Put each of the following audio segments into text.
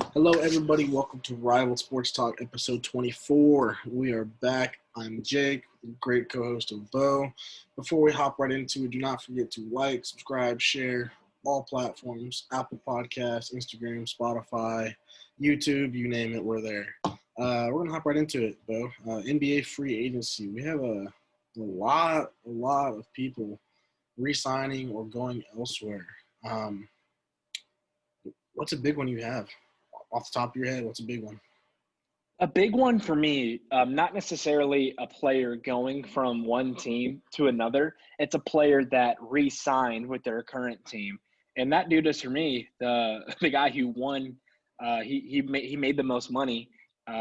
Hello, everybody. Welcome to Rival Sports Talk, episode 24. We are back. I'm Jake, great co-host of Bo. Before we hop right into it, do not forget to like, subscribe, share all platforms, Apple Podcasts, Instagram, Spotify, YouTube, you name it, we're there. We're going to hop right into it, Bo. NBA free agency. We have a lot of people re-signing or going elsewhere. What's a big one you have? Off the top of your head, what's a big one? A big one for me, not necessarily a player going from one team to another. It's a player that re-signed with their current team, and that dude is for me the guy who won. He made the most money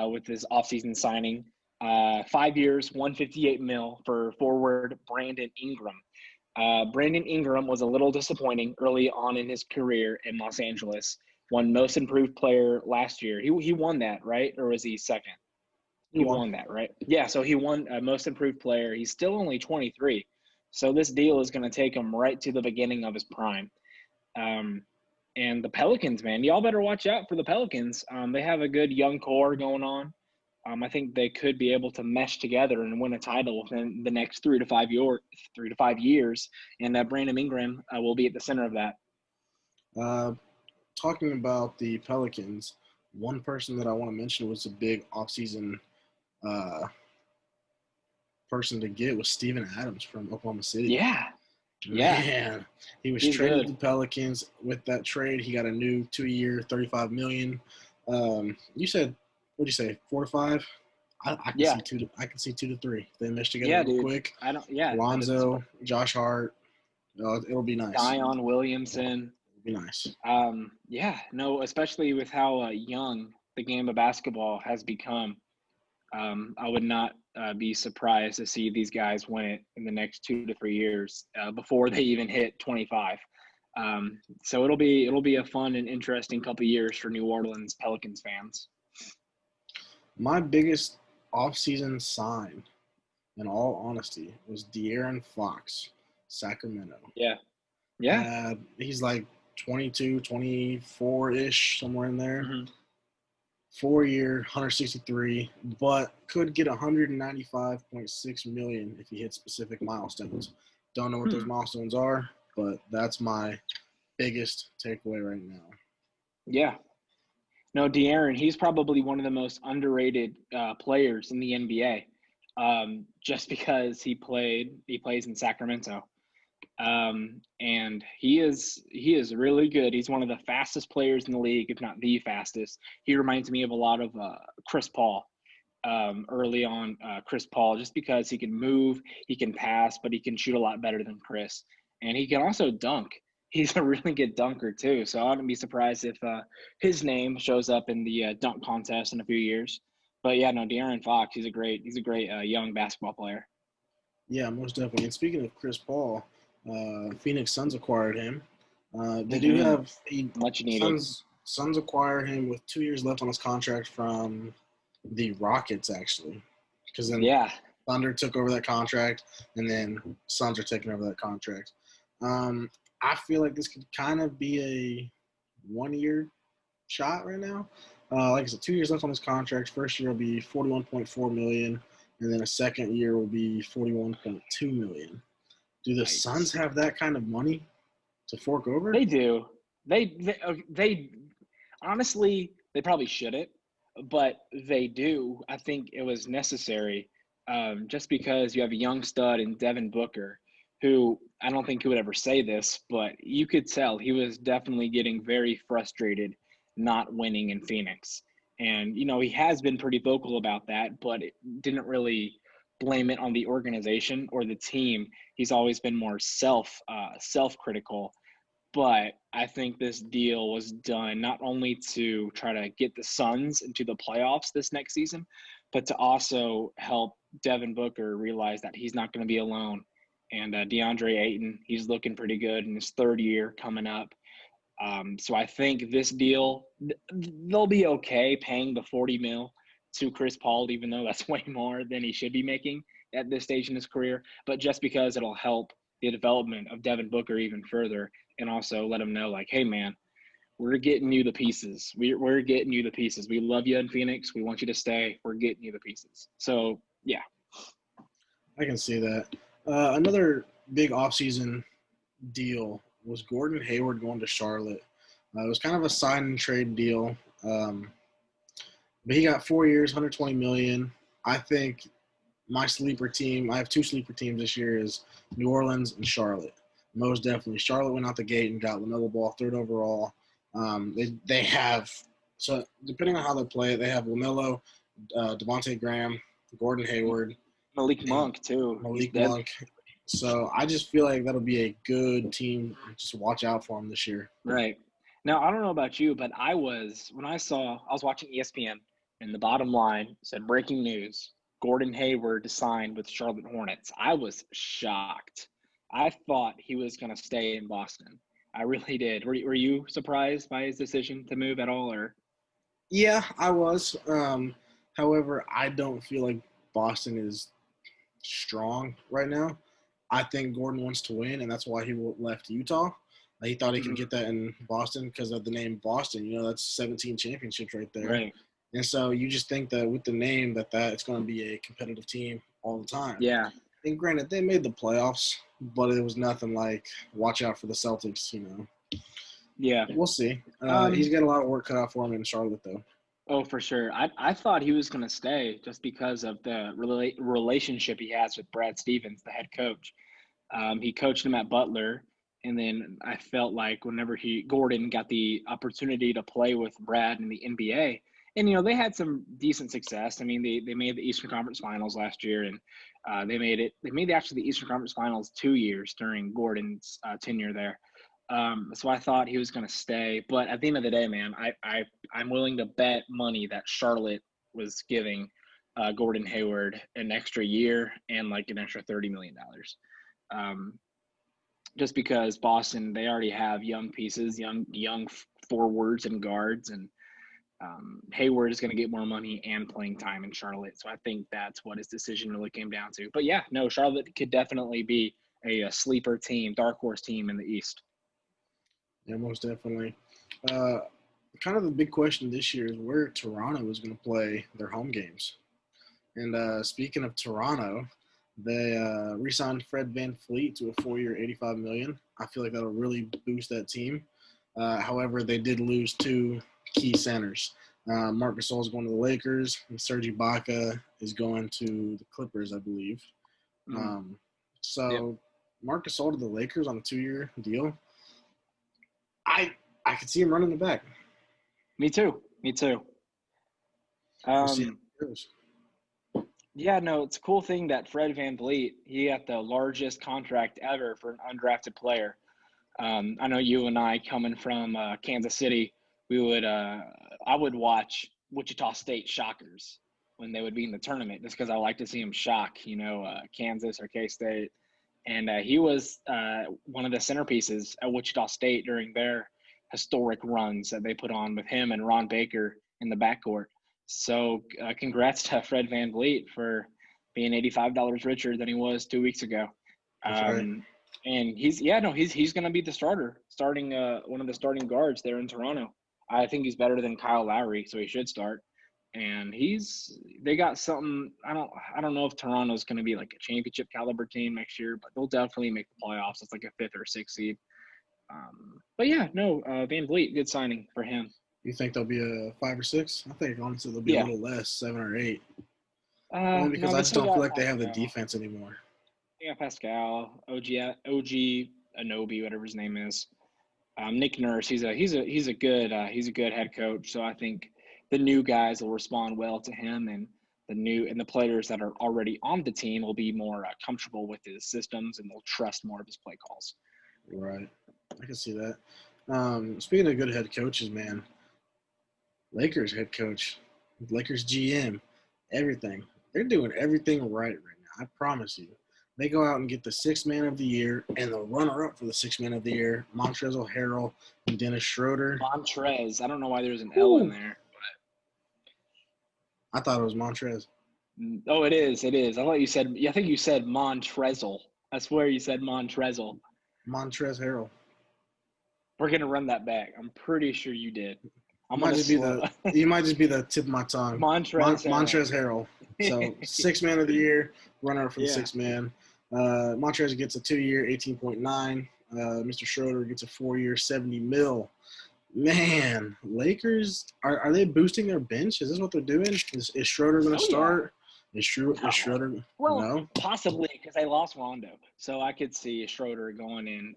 with his offseason signing. 5 years, 158 mil for forward Brandon Ingram. Brandon Ingram was a little disappointing early on in his career in Los Angeles. Won Most Improved Player last year. He won that, right? Or was he second? He won that, right? Yeah, so he won Most Improved Player. He's still only 23. So this deal is going to take him right to the beginning of his prime. And the Pelicans, man, y'all better watch out for the Pelicans. They have a good young core going on. I think they could be able to mesh together and win a title within the next 3 to 5 years. And Brandon Ingram will be at the center of that. Talking about the Pelicans, one person that I want to mention was a big offseason person to get was Steven Adams from Oklahoma City. Yeah. Man, he was traded good. to the Pelicans. With that trade, he got a new 2-year, $35 million. You said, what'd you say, 4 to 5? I can see 2 to 3. They mesh together real quick. Lonzo, Josh Hart. It'll be nice. Zion Williamson. Be nice. Especially with how young the game of basketball has become. I would not be surprised to see these guys win it in the next 2 to 3 years before they even hit 25. So it'll be a fun and interesting couple of years for New Orleans Pelicans fans. My biggest offseason sign, in all honesty, was De'Aaron Fox, Sacramento. Yeah. He's like 22, 24-ish, somewhere in there. Mm-hmm. 4-year, 163, but could get 195.6 million if he hits specific milestones. Don't know what those milestones are, but that's my biggest takeaway right now. Yeah. No, De'Aaron, he's probably one of the most underrated players in the NBA, just because he plays in Sacramento. And he is really good. He's one of the fastest players in the league, if not the fastest. He reminds me of a lot of Chris Paul early on. Chris Paul, just because he can move, he can pass, but he can shoot a lot better than Chris. And he can also dunk. He's a really good dunker too. So I wouldn't be surprised if his name shows up in the dunk contest in a few years. But yeah, no, De'Aaron Fox, he's a great young basketball player. Yeah, most definitely. And speaking of Chris Paul, Phoenix Suns acquired him. They do have much needed. Suns acquire him with 2 years left on his contract from the Rockets, actually, because then Thunder took over that contract, and then Suns are taking over that contract. I feel like this could kind of be a 1-year shot right now. Like I said, 2 years left on his contract. First year will be $41.4 million, and then a second year will be $41.2 million. Do the Suns have that kind of money to fork over? They do. They honestly, they probably shouldn't, but they do. I think it was necessary just because you have a young stud in Devin Booker, who I don't think he would ever say this, but you could tell he was definitely getting very frustrated not winning in Phoenix. And, he has been pretty vocal about that, but it didn't really blame it on the organization or the team. He's always been more self-critical. But I think this deal was done not only to try to get the Suns into the playoffs this next season, but to also help Devin Booker realize that he's not going to be alone. And DeAndre Ayton, he's looking pretty good in his third year coming up. So I think this deal, they'll be okay paying the $40 million to Chris Paul, even though that's way more than he should be making at this stage in his career. But just because it'll help the development of Devin Booker even further, and also let him know, like, hey, man, we're getting you the pieces. We're getting you the pieces. We love you in Phoenix. We want you to stay. We're getting you the pieces. So, yeah. I can see that. Another big offseason deal was Gordon Hayward going to Charlotte. It was kind of a sign and trade deal. But he got 4 years, $120 million. I think my sleeper team, I have two sleeper teams this year, is New Orleans and Charlotte. Most definitely. Charlotte went out the gate and got LaMelo Ball, third overall. They have, so depending on how they play it, they have LaMelo, Devontae Graham, Gordon Hayward. Malik Monk, too. Malik Monk. So I just feel like that'll be a good team. Just watch out for them this year. Right. Now, I don't know about you, but I was watching ESPN, and the bottom line said, breaking news, Gordon Hayward signed with Charlotte Hornets. I was shocked. I thought he was going to stay in Boston. I really did. Were you surprised by his decision to move at all? Or? Yeah, I was. However, I don't feel like Boston is strong right now. I think Gordon wants to win, and that's why he left Utah. He thought he could get that in Boston because of the name Boston. You know, that's 17 championships right there. Right. And so you just think that with the name that it's going to be a competitive team all the time. Yeah. And granted, they made the playoffs, but it was nothing like watch out for the Celtics, you know. Yeah. We'll see. He's got a lot of work cut out for him in Charlotte, though. Oh, for sure. I thought he was going to stay just because of the relationship he has with Brad Stevens, the head coach. He coached him at Butler, and then I felt like whenever Gordon got the opportunity to play with Brad in the NBA, and, you know, they had some decent success. I mean, they made the Eastern Conference Finals last year, and they made actually the Eastern Conference Finals 2 years during Gordon's tenure there. So I thought he was going to stay. But at the end of the day, man, I'm willing to bet money that Charlotte was giving Gordon Hayward an extra year and like an extra $30 million. Just because Boston, they already have young pieces, young forwards and guards, and Hayward is going to get more money and playing time in Charlotte. So I think that's what his decision really came down to. But yeah, no, Charlotte could definitely be a sleeper team, dark horse team in the East. Yeah, most definitely. Kind of the big question this year is where Toronto is going to play their home games. And speaking of Toronto, they re-signed Fred VanVleet to a 4-year, $85 million. I feel like that'll really boost that team. However, they did lose two key centers. Marc Gasol is going to the Lakers, and Serge Ibaka is going to the Clippers, I believe. Marc Gasol to the Lakers on a 2-year deal. I could see him running the back. Me too. Yeah, no, it's a cool thing that Fred VanVleet, he got the largest contract ever for an undrafted player. I know you and I, coming from Kansas City, I would watch Wichita State Shockers when they would be in the tournament, just because I like to see them shock, Kansas or K-State. And he was one of the centerpieces at Wichita State during their historic runs that they put on with him and Ron Baker in the backcourt. So congrats to Fred VanVleet for being $85 richer than he was 2 weeks ago. Right. And he's going to be the starting one of the starting guards there in Toronto. I think he's better than Kyle Lowry, so he should start. And they got something. I don't know if Toronto's going to be like a championship caliber team next year, but they'll definitely make the playoffs. It's like a 5th or 6th seed. But yeah, no, VanVleet, good signing for him. You think they'll be a 5 or 6? I think honestly they'll be a little less, 7 or 8. Only because I just don't feel like they have the defense anymore. Yeah, Pascal, OG Anobi, whatever his name is. Nick Nurse, he's a good head coach. So I think the new guys will respond well to him, and the players that are already on the team will be more comfortable with his systems, and they'll trust more of his play calls. Right, I can see that. Speaking of good head coaches, man, Lakers head coach, Lakers GM, everything. They're doing everything right now. I promise you. They go out and get the 6th man of the year and the runner-up for the 6th man of the year, Montrezl Harrell and Dennis Schroeder. Montrez. I don't know why there's an L in there. But I thought it was Montrez. Oh, it is. I think you said Montrezl. I swear you said Montrezl. Montrezl Harrell. We're gonna run that back. I'm pretty sure you did. You might just be the tip of my tongue. Montrezl Harrell. So 6 man of the year, runner for the 6 man. Montrezl gets a 2-year, 18.9. Mr. Schroeder gets a 4-year, 70 mil. Man, Lakers are they boosting their bench? Is this what they're doing? Is Schroeder going to start? Yeah. Is Schroeder? Well, no? Possibly because they lost Rondo, so I could see Schroeder going in.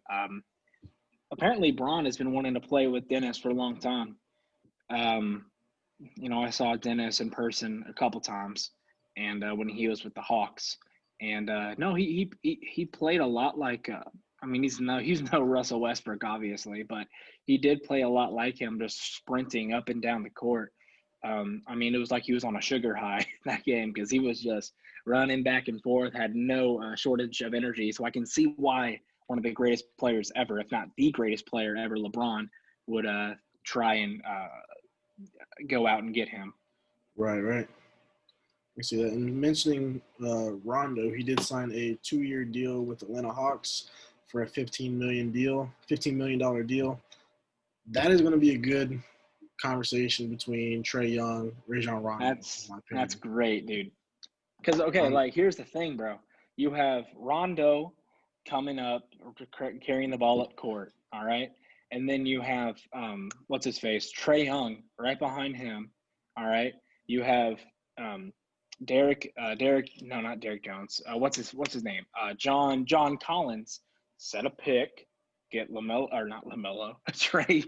Apparently, Braun has been wanting to play with Dennis for a long time. I saw Dennis in person a couple times, and when he was with the Hawks, and no, he played a lot like. He's no Russell Westbrook, obviously, but he did play a lot like him, just sprinting up and down the court. It was like he was on a sugar high that game because he was just running back and forth, had no shortage of energy. So I can see why one of the greatest players ever, if not the greatest player ever, LeBron, would try and go out and get him. Right. I see that. And mentioning Rondo, he did sign a 2-year deal with Atlanta Hawks for a $15 million deal. That is going to be a good conversation between Trae Young, Rajon Rondo. That's great, dude. Because here's the thing, bro. You have Rondo coming up, carrying the ball up court. All right. And then you have what's his face, Trae Young, right behind him. All right. You have not Derek Jones. What's his name? John Collins set a pick, get Trae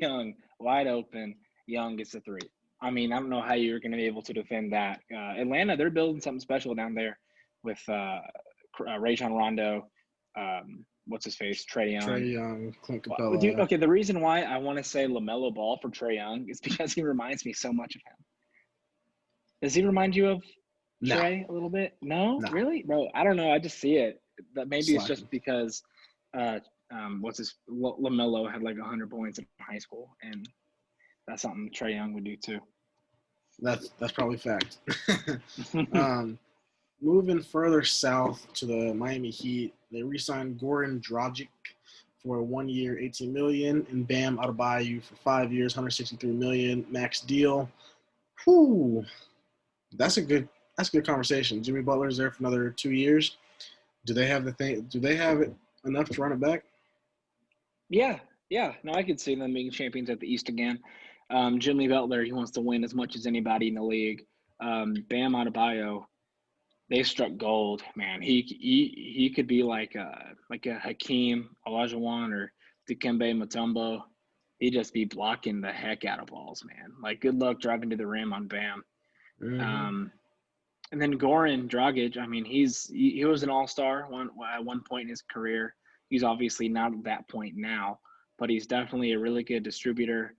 Young wide open. Young gets the 3. I don't know how you're going to be able to defend that. Atlanta, they're building something special down there with Rajon Rondo. What's his face? Trae Young, Clint Capella. Dude, okay, the reason why I want to say LaMelo Ball for Trae Young is because he reminds me so much of him. Does he remind you of Trae a little bit? No? Really? Bro, I don't know. I just see it. Maybe it's just because LaMelo had like 100 points in high school, and that's something Trae Young would do too. That's probably fact. Moving further south to the Miami Heat, they re-signed Goran Dragic for a 1-year, $18 million, and Bam Adebayo for 5 years, $163 million max deal. Whew, that's a good conversation. Jimmy Butler's there for another 2 years. Do they have it enough to run it back? Yeah. No, I could see them being champions at the East again. Jimmy Butler, he wants to win as much as anybody in the league. Bam Adebayo, they struck gold, man. He could be like a Hakeem Olajuwon or Dikembe Mutombo. He'd just be blocking the heck out of balls, man. Like, good luck driving to the rim on Bam. Mm-hmm. And then Goran Dragic, he was an all-star at one point in his career. He's obviously not at that point now, but he's definitely a really good distributor,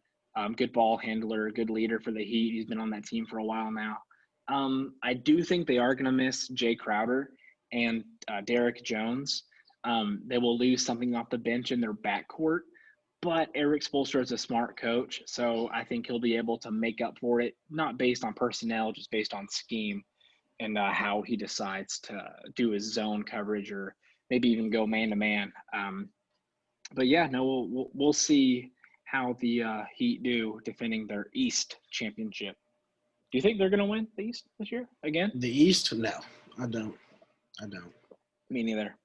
good ball handler, good leader for the Heat. He's been on that team for a while now. I do think they are going to miss Jay Crowder and Derek Jones. They will lose something off the bench in their backcourt, but Eric Spoelstra is a smart coach, so I think he'll be able to make up for it, not based on personnel, just based on scheme and how he decides to do his zone coverage or maybe even go man-to-man. But yeah, no, we'll see how the Heat do defending their East championship. Do you think they're going to win the East this year again? The East? No, I don't. Me neither.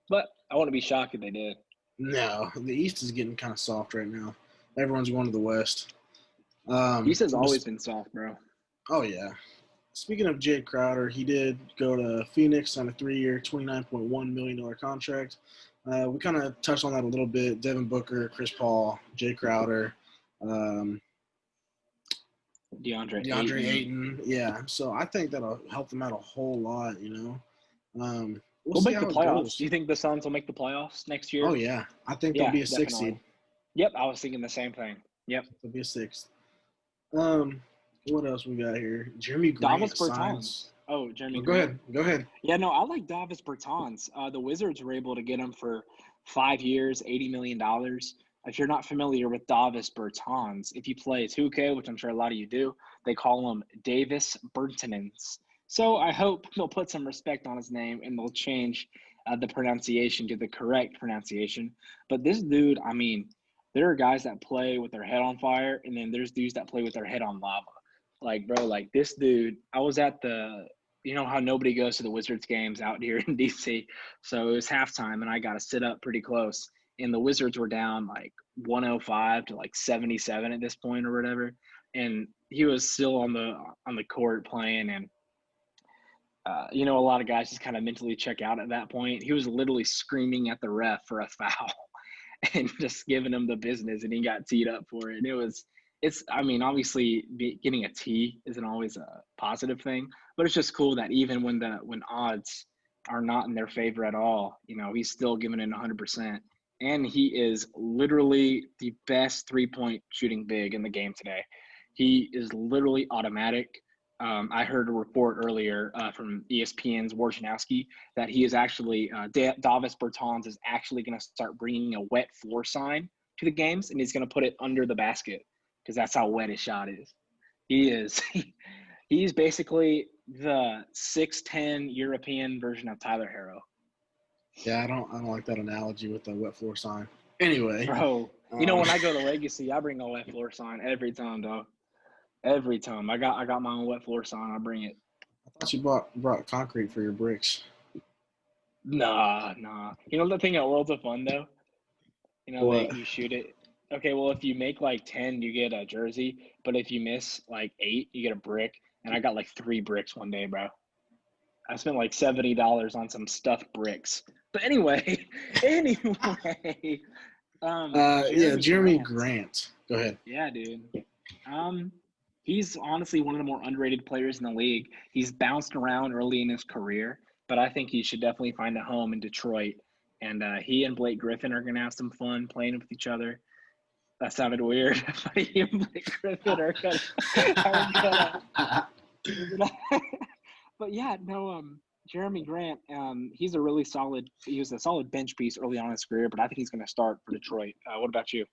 But I wouldn't be shocked if they did. No, the East is getting kind of soft right now. Everyone's going to the West. East has always been soft, bro. Oh, yeah. Speaking of Jay Crowder, he did go to Phoenix on a 3-year, $29.1 million contract. We kind of touched on that a little bit. Devin Booker, Chris Paul, Jay Crowder, DeAndre Ayton. Yeah, so I think that'll help them out a whole lot, We'll make the playoffs. Do you think the Suns will make the playoffs next year? Oh, yeah. I think they'll be a 6th seed. Yep, I was thinking the same thing. Yep. They'll be a 6th. What else we got here? Jeremy Grant Davis Bertans. Oh, Jeremy Grant. Go ahead. Yeah, no, I like Davis Bertans. The Wizards were able to get him for 5 years, $80 million. If you're not familiar with Davis Bertans, if you play 2K, which I'm sure a lot of you do, they call him Davis Bertans. So I hope they'll put some respect on his name and they'll change the pronunciation to the correct pronunciation. But this dude, there are guys that play with their head on fire, and then there's dudes that play with their head on lava. Like, bro, like this dude, I was at you know how nobody goes to the Wizards games out here in DC. So it was halftime, and I got to sit up pretty close. And the Wizards were down like 105 to like 77 at this point or whatever. And he was still on the court playing, and you know, a lot of guys just kind of mentally check out at that point. He was literally screaming at the ref for a foul and just giving him the business, and he got teed up for it. And I mean, obviously getting a tee isn't always a positive thing, but it's just cool that even when odds are not in their favor at all, you know, he's still giving it 100%. And he is literally the best 3-point shooting big in the game today. He is literally automatic. I heard a report earlier from ESPN's Wojnarowski that he is actually Davis Bertans is actually going to start bringing a wet floor sign to the games, and he's going to put it under the basket because that's how wet his shot is. He's basically the 6'10" European version of Tyler Herro. Yeah, I don't like that analogy with the wet floor sign. Anyway, bro, you know when I go to Legacy, I bring a wet floor sign every time, dog. Every time. I got my own wet floor sign. I bring it. I thought you brought concrete for your bricks. Nah. You know the thing at Worlds of Fun though? You know, you shoot it. Okay, well if you make like 10, you get a jersey, but if you miss like 8, you get a brick. And I got like 3 bricks one day, bro. I spent like $70 on some stuffed bricks. But anyway. Jeremy Grant. Go ahead. Yeah, dude. He's honestly one of the more underrated players in the league. He's bounced around early in his career, but I think he should definitely find a home in Detroit. And he and Blake Griffin are going to have some fun playing with each other. That sounded weird. But he and Blake Griffin are gonna But yeah, no, Jeremy Grant, he was a solid bench piece early on in his career, but I think he's going to start for Detroit. What about you?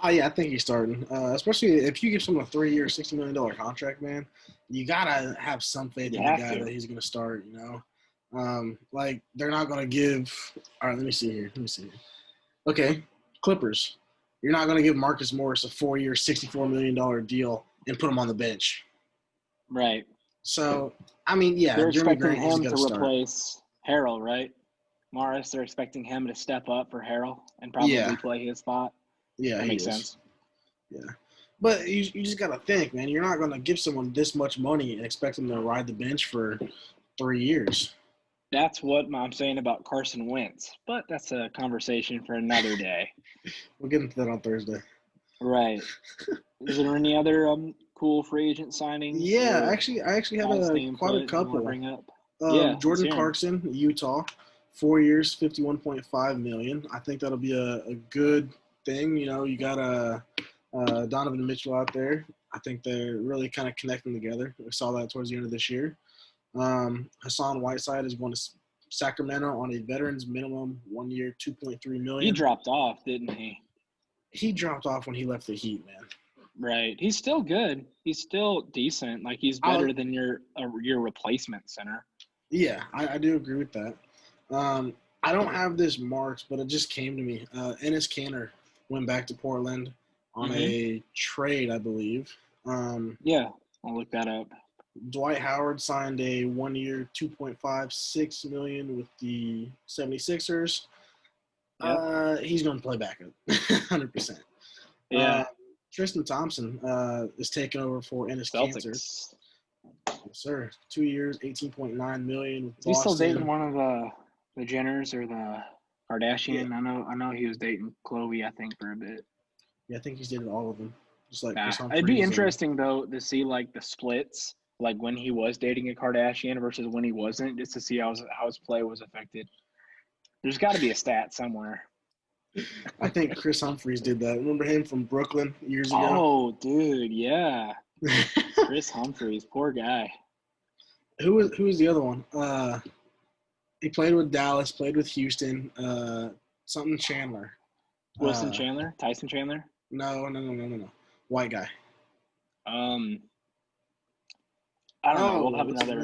Yeah, I think he's starting. Especially if you give someone a 3-year, $60 million contract, man, you gotta have some faith in the guy that he's gonna start. You know, like they're not gonna give. All right, let me see here. Okay, Clippers. You're not gonna give Marcus Morris a 4-year, $64 million deal and put him on the bench. Right. So, I mean, yeah, they're expecting him to replace Harrell, right? Morris, they're expecting him to step up for Harrell and probably play his spot. Yeah, that makes sense. Yeah. But you just got to think, man, you're not going to give someone this much money and expect them to ride the bench for 3 years. That's what I'm saying about Carson Wentz, but that's a conversation for another day. We'll get into that on Thursday. Right. Is there any other cool free agent signings? Yeah, I actually have quite a couple. Bring up? Jordan Clarkson, Utah, 4 years, $51.5 million. I think that'll be a good thing. You know, you got Donovan Mitchell out there. I think they're really kind of connecting together. We saw that towards the end of this year. Hassan Whiteside is going to Sacramento on a veterans minimum, 1 year, $2.3 million. He dropped off, didn't he? He dropped off when he left the Heat, man. Right. He's still good. He's still decent. Like, he's better than your replacement center. Yeah, I do agree with that. I don't have this marked, but it just came to me. Enes Kanter went back to Portland on a trade, I believe. Yeah, I'll look that up. Dwight Howard signed a 1 year, $2.56 million with the 76ers. Yep. He's going to play backup, 100%. Yeah. Tristan Thompson is taking over for Enes Kanter. Yes, sir. 2 years, $18.9 million with Boston. He's still dating one of the Jenners or the Kardashian. Yeah. I know he was dating Khloe, I think, for a bit. Yeah, I think he's dated all of them. Just like it'd be interesting though to see like the splits, like when he was dating a Kardashian versus when he wasn't, just to see how his play was affected. There's got to be a stat somewhere. I think Chris Humphries did that. Remember him from Brooklyn years ago? Oh, dude, yeah. Chris Humphries, poor guy. Who was the other one? He played with Dallas, played with Houston. Something Chandler. Wilson Chandler? Tyson Chandler? No. White guy. I don't know. We'll have another.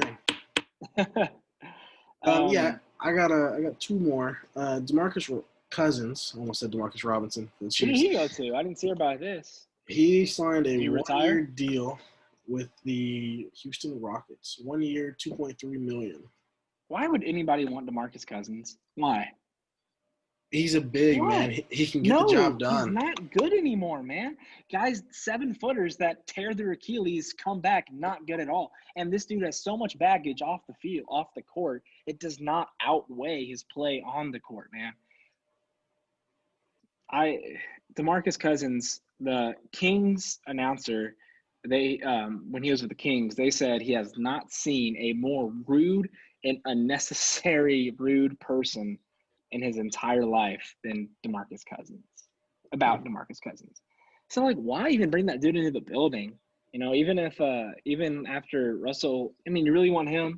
Yeah, I got 2 more. DeMarcus Cousins, I almost said Demarcus Robinson for the Who Chiefs. did he go to? I didn't hear about this. He signed a one-year deal with the Houston Rockets. 1 year, $2.3 million. Why would anybody want DeMarcus Cousins? Why? He's a big man. He can get the job done. He's not good anymore, man. Guys, 7-footers that tear their Achilles come back not good at all. And this dude has so much baggage off the field, off the court. It does not outweigh his play on the court, man. DeMarcus Cousins, the Kings announcer, they when he was with the Kings, they said he has not seen a more rude and unnecessary rude person in his entire life than DeMarcus Cousins. DeMarcus Cousins. So like, why even bring that dude into the building? You know, even after Russell, I mean, you really want him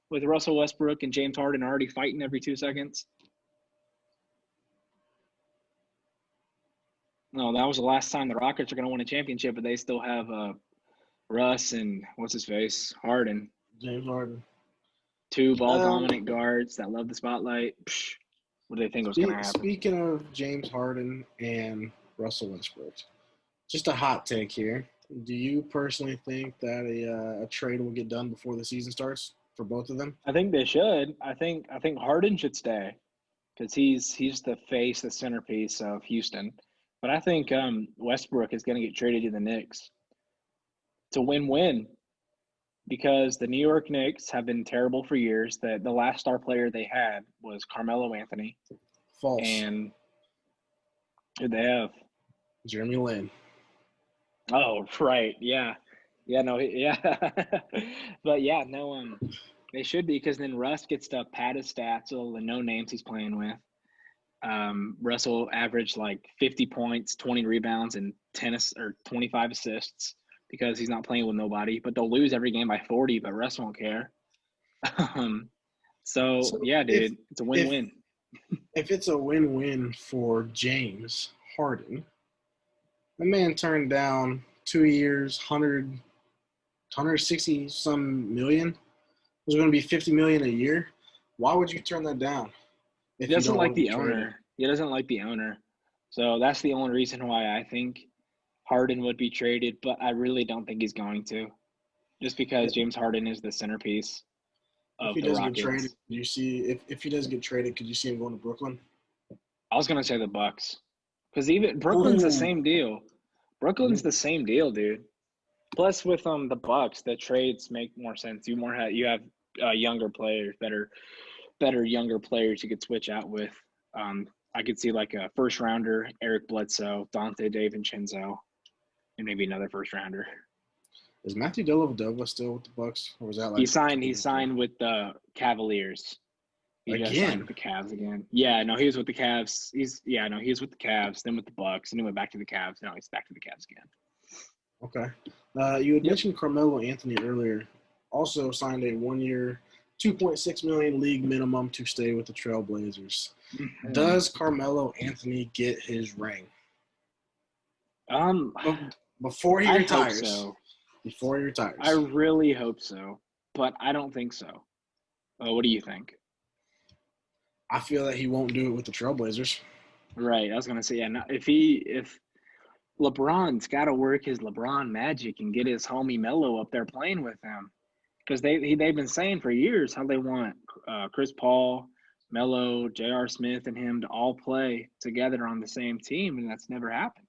with Russell Westbrook and James Harden already fighting every 2 seconds? No, that was the last time the Rockets are going to win a championship, but they still have Russ and Harden. James Harden. 2 ball-dominant guards that love the spotlight. What do they think was going to happen? Speaking of James Harden and Russell Westbrook, just a hot take here. Do you personally think that a trade will get done before the season starts for both of them? I think they should. I think Harden should stay because he's the face, the centerpiece of Houston. But I think Westbrook is going to get traded to the Knicks. It's a win-win because the New York Knicks have been terrible for years. The last star player they had was Carmelo Anthony. False. And who they have? Jeremy Lin. Oh, right. Yeah. Yeah, no, yeah. But, yeah, no, they should be because then Russ gets to pad his stats, all the no names he's playing with. Russell averaged like 50 points, 20 rebounds, and 25 assists because he's not playing with nobody. But they'll lose every game by 40, but Russ won't care. So yeah, dude, it's a win-win. If it's a win-win for James Harden, the man turned down 2 years, 160-some million. It was going to be $50 million a year. Why would you turn that down? He doesn't like the owner. He doesn't like the owner. So that's the only reason why I think Harden would be traded, but I really don't think he's going to. Just because James Harden is the centerpiece of the Rockets. Get traded, do you see if he does get traded, could you see him going to Brooklyn? I was going to say the Bucks. Because even Brooklyn's the same deal. Brooklyn's the same deal, dude. Plus with the Bucks, the trades make more sense. You have younger players, better younger players you could switch out with. I could see like a first rounder, Eric Bledsoe, Dante DiVincenzo, and maybe another first rounder. Is Matthew Dellavedova still with the Bucks, or was that like he signed with the Cavaliers? He just signed with the Cavs again. Yeah, no, he was with the Cavs. He was with the Cavs, then with the Bucks, and then went back to the Cavs. Now he's back to the Cavs again. Okay. You had mentioned Carmelo Anthony earlier. Also signed a 1 year, $2.6 million league minimum to stay with the Trailblazers. Mm-hmm. Does Carmelo Anthony get his ring? Before he retires. Hope so. Before he retires. I really hope so, but I don't think so. What do you think? I feel that he won't do it with the Trailblazers. Right. I was gonna say, yeah. If LeBron's got to work his LeBron magic and get his homie Melo up there playing with him. Because they've been saying for years how they want Chris Paul, Melo, J.R. Smith, and him to all play together on the same team, and that's never happened.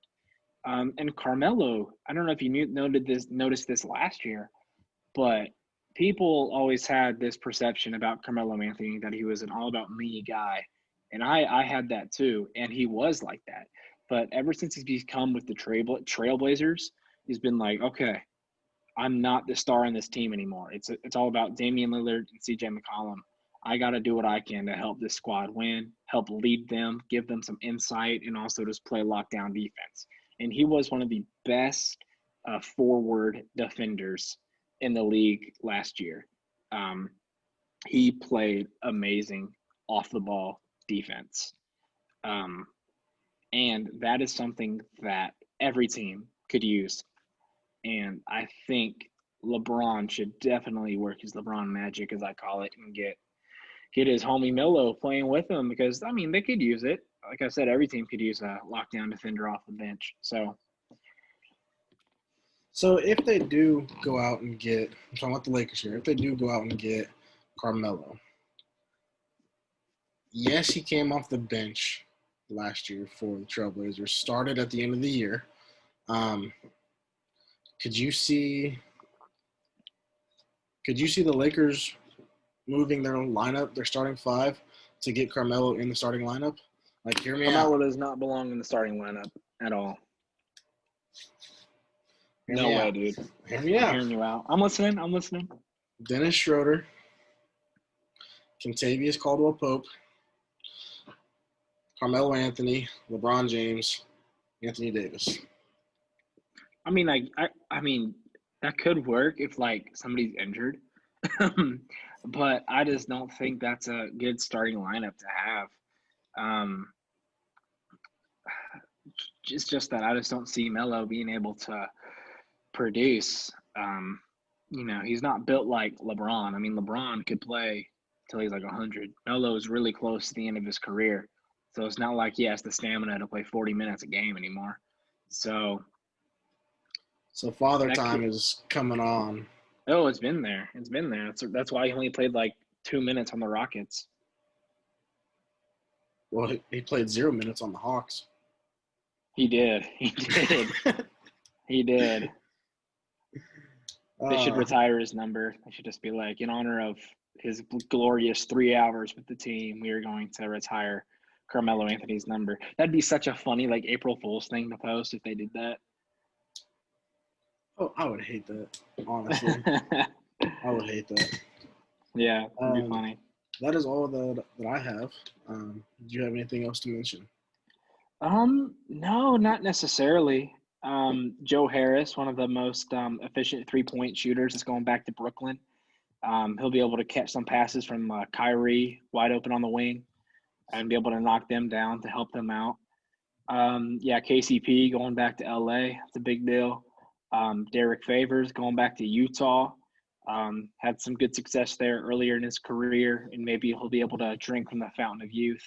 And Carmelo, I don't know if you noticed this last year, but people always had this perception about Carmelo Anthony that he was an all-about-me guy, and I had that too, and he was like that. But ever since he's become with the Trailblazers, he's been like, okay, I'm not the star on this team anymore. It's all about Damian Lillard and CJ McCollum. I got to do what I can to help this squad win, help lead them, give them some insight, and also just play lockdown defense. And he was one of the best forward defenders in the league last year. He played amazing off-the-ball defense. And that is something that every team could use. And I think LeBron should definitely work his LeBron magic, as I call it, and get his homie Melo playing with him because, I mean, they could use it. like I said, every team could use a lockdown defender off the bench. So if they do go out and get – I'm talking about the Lakers here. If they do go out and get Carmelo, yes, he came off the bench last year for the Trailblazers, started at the end of the year. Could you see the Lakers moving their lineup, their starting five, to get Carmelo in the starting lineup? Like, hear me out. Carmelo does not belong in the starting lineup at all. No way, dude. Hear me out. I'm hearing you out. I'm listening. Dennis Schroeder, Kentavious Caldwell-Pope, Carmelo Anthony, LeBron James, Anthony Davis. I mean, I mean, that could work if like somebody's injured, but I just don't think that's a good starting lineup to have. It's just that I just don't see Melo being able to produce. He's not built like LeBron. I mean, LeBron could play till he's like 100. Melo is really close to the end of his career, so it's not like he has the stamina to play 40 minutes a game anymore. So father time is coming on. Oh, it's been there. That's why he only played like 2 minutes on the Rockets. Well, he played 0 minutes on the Hawks. He did. He did. They should retire his number. They should just be like, in honor of his glorious 3 hours with the team, we are going to retire Carmelo Anthony's number. That'd be such a funny, like, April Fool's thing to post if they did that. Oh, I would hate that, honestly. I would hate that. Yeah, it'd be funny. That is all that I have. Do you have anything else to mention? No, not necessarily. Joe Harris, one of the most efficient three-point shooters, is going back to Brooklyn. He'll be able to catch some passes from Kyrie wide open on the wing and be able to knock them down to help them out. KCP going back to LA. It's a big deal. Derek Favors going back to Utah. Had some good success there earlier in his career, and maybe he'll be able to drink from the fountain of youth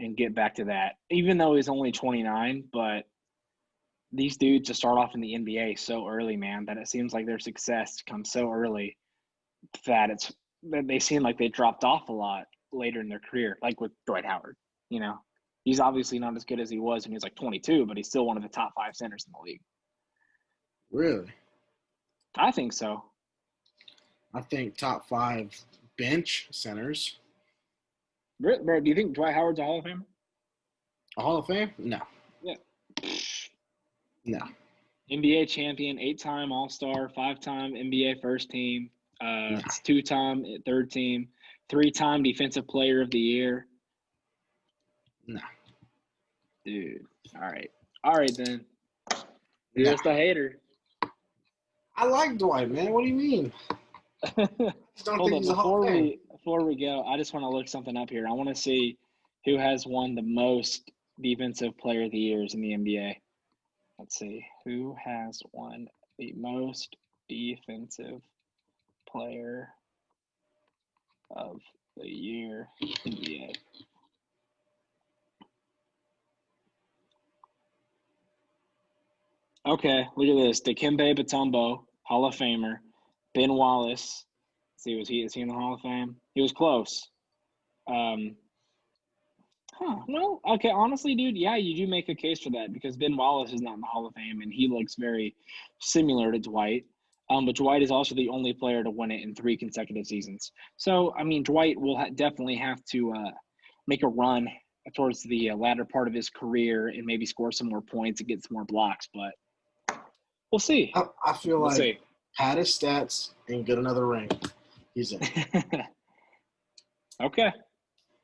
and get back to that. Even though he's only 29, but these dudes just start off in the NBA so early, man, that it seems like their success comes so early that they seem like they dropped off a lot later in their career, like with Dwight Howard. He's obviously not as good as he was when he was like 22, but he's still one of the top 5 centers in the league. Really? I think so. I think top 5 bench centers. Bro, do you think Dwight Howard's a Hall of Famer? A Hall of Fame? No. Yeah. No. NBA champion, 8-time All-Star, 5-time NBA first team, 2-time third team, 3-time Defensive Player of the Year. No. Dude. All right then. You're just a hater. I like Dwight, man. What do you mean? Hold on. Before we go, I just want to look something up here. I want to see who has won the most Defensive Player of the Years in the NBA. Let's see. Who has won the most Defensive Player of the Year in the NBA? Okay, look at this. Dikembe Mutombo, Hall of Famer. Ben Wallace. Is he in the Hall of Fame? He was close. Well, okay, honestly, dude, yeah, you do make a case for that because Ben Wallace is not in the Hall of Fame, and he looks very similar to Dwight. But Dwight is also the only player to win it in 3 consecutive seasons. So, I mean, Dwight will definitely have to make a run towards the latter part of his career and maybe score some more points and get some more blocks, but we'll see. I feel like pad his stats and get another ring. He's in. Okay.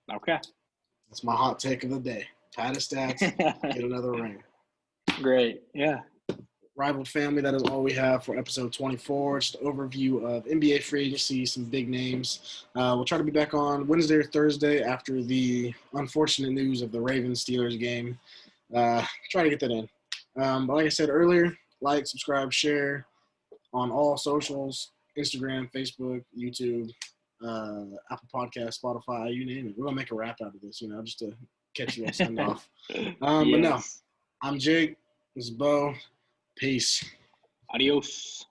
That's my hot take of the day. Pad his stats, get another ring. Great. Yeah. Rival family, that is all we have for episode 24. Just an overview of NBA free agency, some big names. We'll try to be back on Wednesday or Thursday after the unfortunate news of the Ravens-Steelers game. Try to get that in. But like I said earlier, like, subscribe, share on all socials, Instagram, Facebook, YouTube, Apple Podcasts, Spotify, you name it. We're going to make a rap out of this, just to catch you on send off. But no, I'm Jake. This is Bo. Peace. Adios.